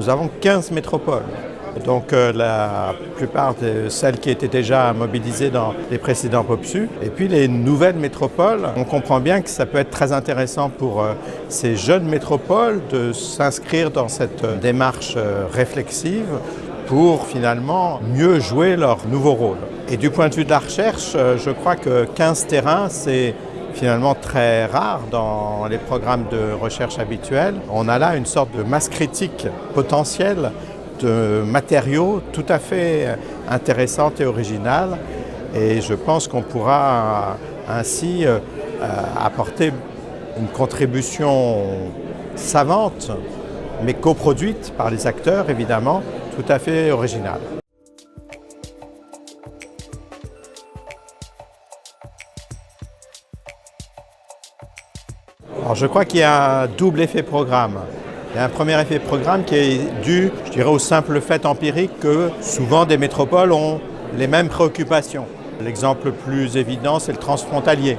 Nous avons 15 métropoles. Donc la plupart de celles qui étaient déjà mobilisées dans les précédents POPSU. Et puis les nouvelles métropoles, on comprend bien que ça peut être très intéressant pour ces jeunes métropoles de s'inscrire dans cette démarche réflexive pour finalement mieux jouer leur nouveau rôle. Et du point de vue de la recherche, je crois que 15 terrains, c'est finalement très rare dans les programmes de recherche habituels. On a là une sorte de masse critique potentielle de matériaux tout à fait intéressantes et originales. Et je pense qu'on pourra ainsi apporter une contribution savante, mais coproduite par les acteurs évidemment, tout à fait originale. Alors je crois qu'il y a un double effet programme. Il y a un premier effet programme qui est dû, je dirais, au simple fait empirique que souvent des métropoles ont les mêmes préoccupations. L'exemple le plus évident, c'est le transfrontalier.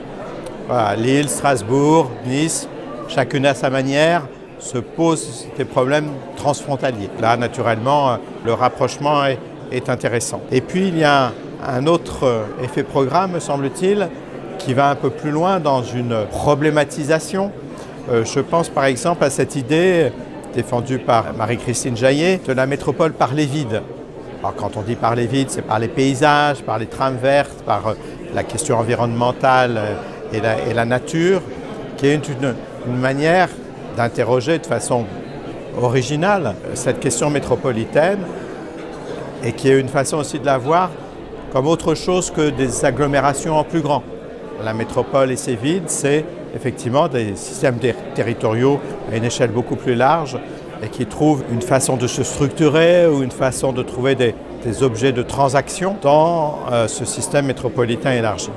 Voilà, Lille, Strasbourg, Nice, chacune à sa manière, se posent des problèmes transfrontaliers. Là, naturellement, le rapprochement est intéressant. Et puis, il y a un autre effet programme, me semble-t-il, qui va un peu plus loin dans une problématisation. Je pense par exemple à cette idée défendue par Marie-Christine Jaillet de la métropole par les vides. Alors quand on dit par les vides, c'est par les paysages, par les trames vertes, par la question environnementale et la nature, qui est une manière d'interroger de façon originale cette question métropolitaine et qui est une façon aussi de la voir comme autre chose que des agglomérations en plus grand. La métropole et ses vides, c'est effectivement des systèmes territoriaux à une échelle beaucoup plus large et qui trouvent une façon de se structurer ou une façon de trouver des objets de transaction dans ce système métropolitain élargi.